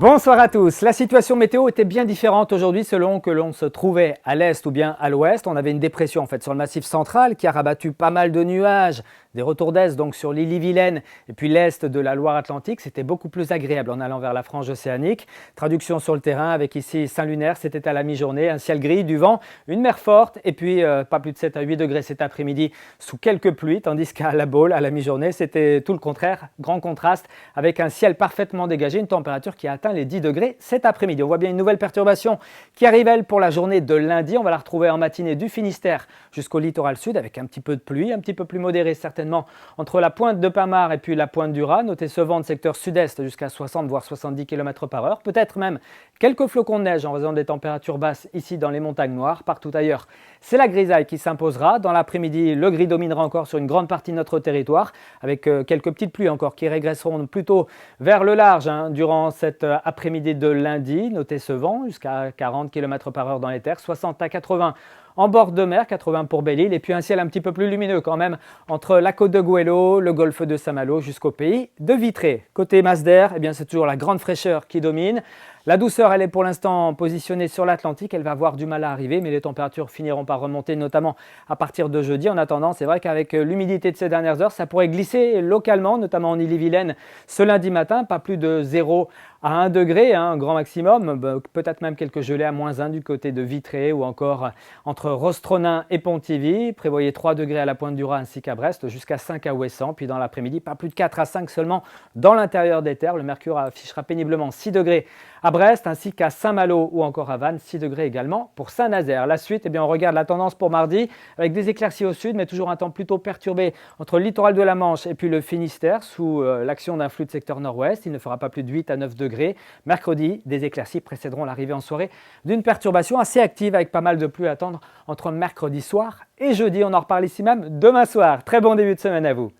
Bonsoir à tous. La situation météo était bien différente aujourd'hui selon que l'on se trouvait à l'est ou bien à l'ouest. On avait une dépression en fait sur le massif central qui a rabattu pas mal de nuages, des retours d'est donc sur l'Ille-et-Vilaine et puis l'est de la Loire-Atlantique. C'était beaucoup plus agréable en allant vers la frange océanique. Traduction sur le terrain avec ici Saint-Lunaire, c'était à la mi-journée, un ciel gris, du vent, une mer forte et puis pas plus de 7 à 8 degrés cet après-midi sous quelques pluies, tandis qu'à La Baule, à la mi-journée, c'était tout le contraire, grand contraste avec un ciel parfaitement dégagé, une température qui a atteint les 10 degrés cet après-midi. On voit bien une nouvelle perturbation qui arrive elle pour la journée de lundi. On va la retrouver en matinée du Finistère jusqu'au littoral sud avec un petit peu de pluie, un petit peu plus modérée certainement entre la pointe de Pamar et puis la pointe du Raz. Notez ce vent de secteur sud-est jusqu'à 60 voire 70 km/h. Peut-être même quelques flocons de neige en raison des températures basses ici dans les montagnes noires. Partout ailleurs, c'est la grisaille qui s'imposera. Dans l'après-midi, le gris dominera encore sur une grande partie de notre territoire avec quelques petites pluies encore qui régresseront plutôt vers le large durant cet après-midi de lundi. Notez ce vent jusqu'à 40 km/h dans les terres, 60 à 80 en bord de mer, 80 pour Belle-Île, et puis un ciel un petit peu plus lumineux quand même entre la côte de Goëlo, le golfe de Saint-Malo jusqu'au pays de Vitré. Côté masse d'air, eh bien c'est toujours la grande fraîcheur qui domine. La douceur, elle est pour l'instant positionnée sur l'Atlantique, elle va avoir du mal à arriver, mais les températures finiront par remonter, notamment à partir de jeudi. En attendant, c'est vrai qu'avec l'humidité de ces dernières heures, ça pourrait glisser localement, notamment en Ille-et-Vilaine, ce lundi matin, pas plus de 0 à 1 degré, un grand maximum, peut-être même quelques gelées à -1 du côté de Vitré ou encore entre Rostronin et Pontivy. Prévoyez 3 degrés à la pointe du Raz ainsi qu'à Brest, jusqu'à 5 à Ouessant. Puis dans l'après-midi, pas plus de 4 à 5 seulement dans l'intérieur des terres. Le mercure affichera péniblement 6 degrés à Brest ainsi qu'à Saint-Malo ou encore à Vannes, 6 degrés également pour Saint-Nazaire. La suite, on regarde la tendance pour mardi avec des éclaircies au sud, mais toujours un temps plutôt perturbé entre le littoral de la Manche et puis le Finistère sous l'action d'un flux de secteur nord-ouest. Il ne fera pas plus de 8 à 9 degrés. Mercredi, des éclaircies précéderont l'arrivée en soirée d'une perturbation assez active avec pas mal de pluie à attendre entre mercredi soir et jeudi. On en reparle ici même demain soir. Très bon début de semaine à vous.